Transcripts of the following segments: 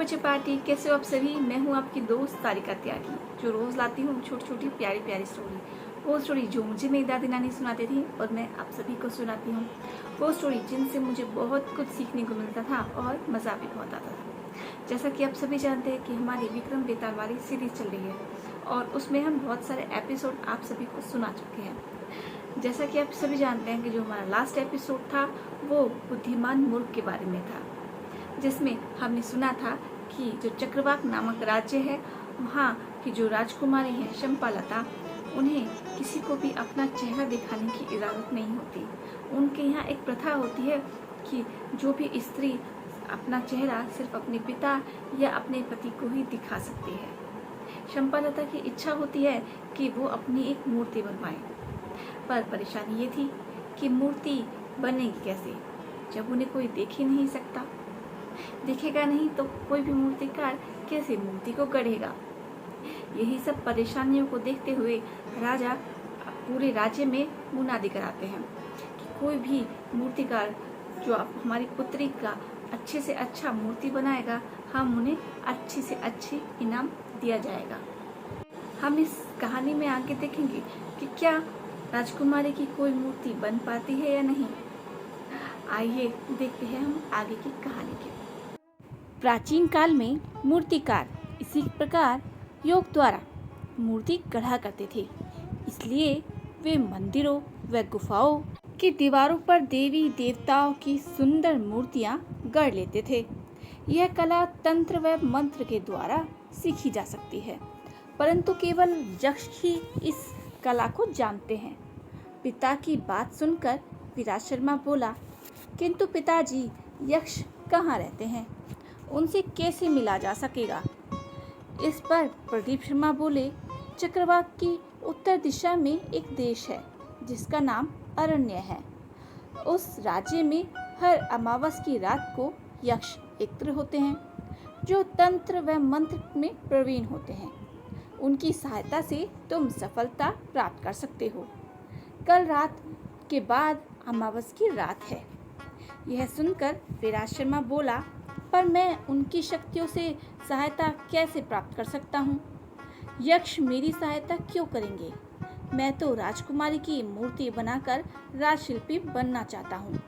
बच्चे पार्टी, कैसे हो आप सभी। मैं हूँ आपकी दोस्त तारिका त्यागी, जो रोज़ लाती हूँ छोटी छोटी प्यारी प्यारी स्टोरी। वो स्टोरी जो मुझे मेरी दादी नानी सुनाती थी और मैं आप सभी को सुनाती हूँ। वो स्टोरी जिनसे मुझे बहुत कुछ सीखने को मिलता था और मज़ा भी बहुत आता था। जैसा कि आप सभी जानते हैं कि हमारी विक्रम बेताल वाली सीरीज चल रही है और उसमें हम बहुत सारे एपिसोड आप सभी को सुना चुके हैं। जैसा कि आप सभी जानते हैं कि जो हमारा लास्ट एपिसोड था वो बुद्धिमान मूर्ख के बारे में था, जिसमें हमने सुना था कि जो चक्रवाक नामक राज्य है वहाँ की जो राजकुमारी है शंपालता, उन्हें किसी को भी अपना चेहरा दिखाने की इजाज़त नहीं होती। उनके यहाँ एक प्रथा होती है कि जो भी स्त्री अपना चेहरा सिर्फ अपने पिता या अपने पति को ही दिखा सकती है। शंपालता की इच्छा होती है कि वो अपनी एक मूर्ति बनवाए, पर परेशानी ये थी कि मूर्ति बनेगी कैसे जब उन्हें कोई देख ही नहीं सकता। दिखेगा नहीं तो कोई भी मूर्तिकार कैसे मूर्ति को गढ़ेगा। यही सब परेशानियों को देखते हुए राजा पूरे राज्य में मुनादी कराते हैं कि कोई भी मूर्तिकार जो हमारी पुत्री का अच्छे से अच्छा मूर्ति बनाएगा, हम उन्हें अच्छी से अच्छी इनाम दिया जाएगा। हम इस कहानी में आगे देखेंगे कि क्या राजकुमारी की कोई मूर्ति बन पाती है या नहीं। आइए देखते हैं हम आगे की कहानी के। प्राचीन काल में मूर्तिकार इसी प्रकार योग द्वारा मूर्ति गढ़ा करते थे, इसलिए वे मंदिरों व गुफाओं की दीवारों पर देवी देवताओं की सुंदर मूर्तियां गढ़ लेते थे। यह कला तंत्र व मंत्र के द्वारा सीखी जा सकती है, परंतु केवल यक्ष ही इस कला को जानते हैं। पिता की बात सुनकर विराट शर्मा बोला, किंतु पिताजी, यक्ष कहाँ रहते हैं? उनसे कैसे मिला जा सकेगा? इस पर प्रदीप शर्मा बोले, चक्रवाक की उत्तर दिशा में एक देश है जिसका नाम अरण्य है। उस राज्य में हर अमावस की रात को यक्ष एकत्र होते हैं जो तंत्र व मंत्र में प्रवीण होते हैं। उनकी सहायता से तुम सफलता प्राप्त कर सकते हो। कल रात के बाद अमावस की रात है। यह सुनकर विराट शर्मा बोला, पर मैं उनकी शक्तियों से सहायता कैसे प्राप्त कर सकता हूँ? यक्ष मेरी सहायता क्यों करेंगे? मैं तो राजकुमारी की मूर्ति बनाकर राजशिल्पी बनना चाहता हूँ।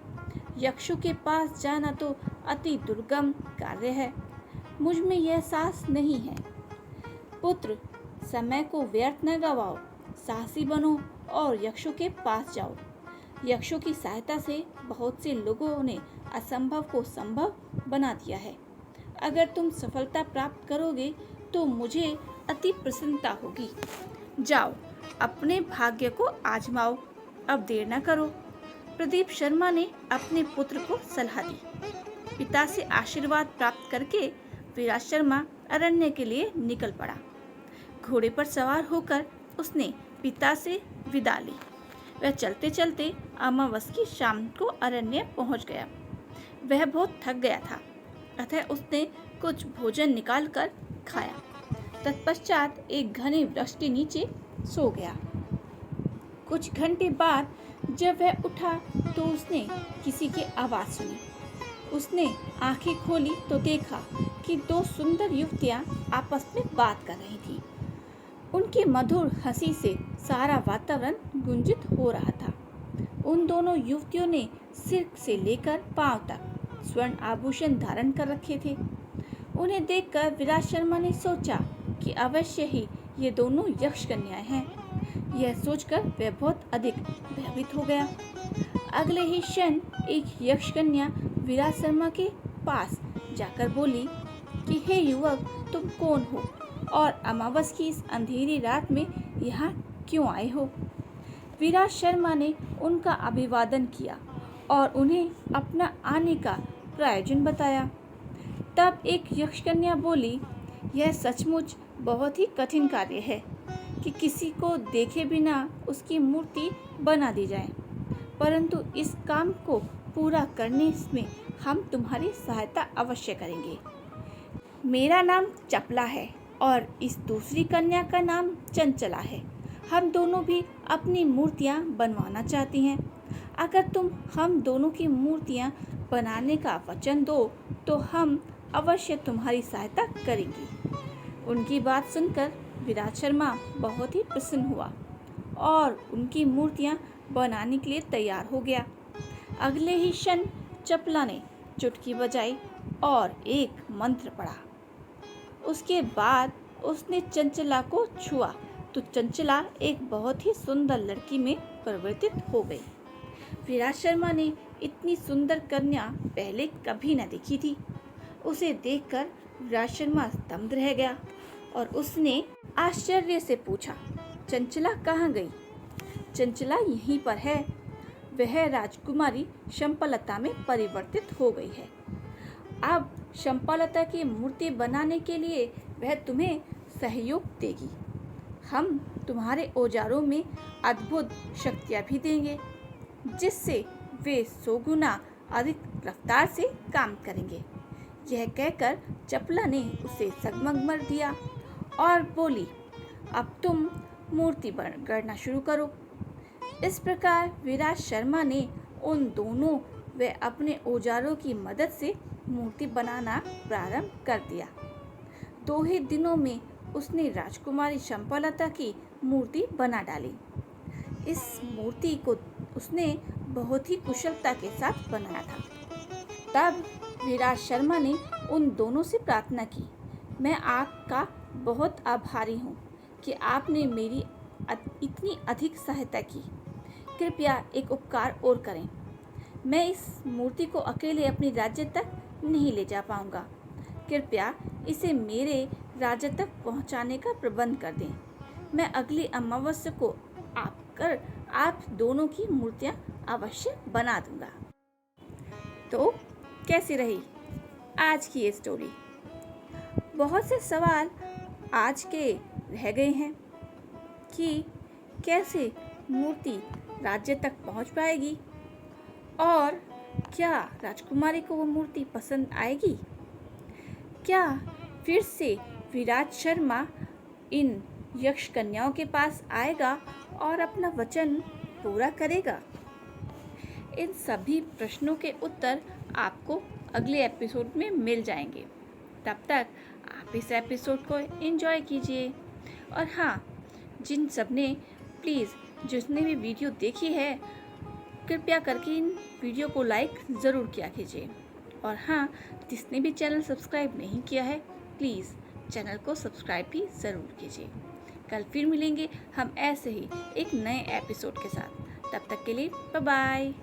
यक्षों के पास जाना तो अति दुर्गम कार्य है। मुझ में यह साहस नहीं है। पुत्र, समय को व्यर्थ न गवाओ, साहसी बनो और यक्षों के पास जाओ। यक्षों की सहायता से बहुत से लोगों ने असंभव को संभव बना दिया है। अगर तुम सफलता प्राप्त करोगे तो मुझे अति प्रसन्नता होगी। जाओ, अपने भाग्य को आजमाओ, अब देर न करो। प्रदीप शर्मा ने अपने पुत्र को सलाह दी। पिता से आशीर्वाद प्राप्त करके विराट शर्मा अरण्य के लिए निकल पड़ा। घोड़े पर सवार होकर उसने पिता से विदा ली। वह चलते चलते अमावस की शाम को अरण्य पहुंच गया। वह बहुत थक गया था, अतः उसने कुछ भोजन निकालकर खाया। तत्पश्चात एक घने वृक्ष के नीचे सो गया। कुछ घंटे बाद जब वह उठा तो उसने किसी की आवाज़ सुनी। उसने आंखें खोली तो देखा कि दो सुंदर युवतियां आपस में बात कर रही थीं। उनकी मधुर हंसी से सारा वातावरण गुंजित हो रहा था। उन दोनों युवतियों ने सिर से लेकर पांव तक स्वर्ण आभूषण धारण कर रखे थे। उन्हें देखकर विराट शर्मा ने सोचा कि अवश्य ही ये दोनों यक्ष कन्याएं हैं। यह सोचकर वह बहुत अधिक भयभीत हो गया। अगले ही क्षण एक यक्ष कन्या विराट शर्मा के पास जाकर बोली कि हे युवक, तुम कौन हो और अमावस की इस अंधेरी रात में यहाँ क्यों आए हो? विराट शर्मा ने उनका अभिवादन किया और उन्हें अपना आने का प्रयोजन बताया। तब एक यक्षकन्या बोली, यह सचमुच बहुत ही कठिन कार्य है कि किसी को देखे बिना उसकी मूर्ति बना दी जाए, परंतु इस काम को पूरा करने में हम तुम्हारी सहायता अवश्य करेंगे। मेरा नाम चपला है और इस दूसरी कन्या का नाम चंचला है। हम दोनों भी अपनी मूर्तियाँ बनवाना चाहती हैं। अगर तुम हम दोनों की मूर्तियाँ बनाने का वचन दो तो हम अवश्य तुम्हारी सहायता करेंगी। उनकी बात सुनकर विराट शर्मा बहुत ही प्रसन्न हुआ और उनकी मूर्तियां बनाने के लिए तैयार हो गया। अगले ही क्षण चपला ने चुटकी बजाई और एक मंत्र पढ़ा। उसके बाद उसने चंचला को छुआ तो चंचला एक बहुत ही सुंदर लड़की में परिवर्तित हो गई। विराट शर्मा ने इतनी सुंदर कन्या पहले कभी न देखी थी। उसे देखकर विराट शर्मा स्तब्ध रह गया और उसने आश्चर्य से पूछा, चंचला कहाँ गई? चंचला यहीं पर है। वह राजकुमारी शंपालता में परिवर्तित हो गई है। अब शंपालता की मूर्ति बनाने के लिए वह तुम्हें सहयोग देगी। हम तुम्हारे औजारों में अद्भुत शक्तियाँ भी देंगे, जिससे वे 100 गुना अधिक रफ्तार से काम करेंगे। यह कहकर चपला ने उसे संगमरमर दिया और बोली, अब तुम मूर्ति गढ़ना शुरू करो। इस प्रकार विराट शर्मा ने उन दोनों व अपने औजारों की मदद से मूर्ति बनाना प्रारंभ कर दिया। 2 ही दिनों में उसने राजकुमारी शंपालता की मूर्ति बना डाली। इस मूर्ति को उसने बहुत ही कुशलता के साथ बनाया था। तब विराट शर्मा ने उन दोनों से प्रार्थना की, मैं आपका बहुत आभारी हूँ कि आपने मेरी इतनी अधिक सहायता की। कृपया एक उपकार और करें। मैं इस मूर्ति को अकेले अपने राज्य तक नहीं ले जा पाऊंगा। कृपया इसे मेरे राज्य तक पहुंचाने का प्रबंध कर दें। मैं अगली अमावस्या को आप दोनों की मूर्तियां अवश्य बना दूंगा। तो कैसी रही आज की ये स्टोरी? बहुत से सवाल आज के रह गए हैं कि कैसे मूर्ति राज्य तक पहुंच पाएगी और क्या राजकुमारी को वो मूर्ति पसंद आएगी? क्या फिर से विराट शर्मा इन यक्ष कन्याओं के पास आएगा और अपना वचन पूरा करेगा? इन सभी प्रश्नों के उत्तर आपको अगले एपिसोड में मिल जाएंगे। तब तक आप इस एपिसोड को एंजॉय कीजिए। और हाँ, जिन सब ने प्लीज़ जिसने भी वीडियो देखी है, कृपया करके इन वीडियो को लाइक ज़रूर किया कीजिए। और हाँ, जिसने भी चैनल सब्सक्राइब नहीं किया है, प्लीज़ चैनल को सब्सक्राइब भी ज़रूर कीजिए। कल फिर मिलेंगे हम ऐसे ही एक नए एपिसोड के साथ। तब तक के लिए बाय बाय।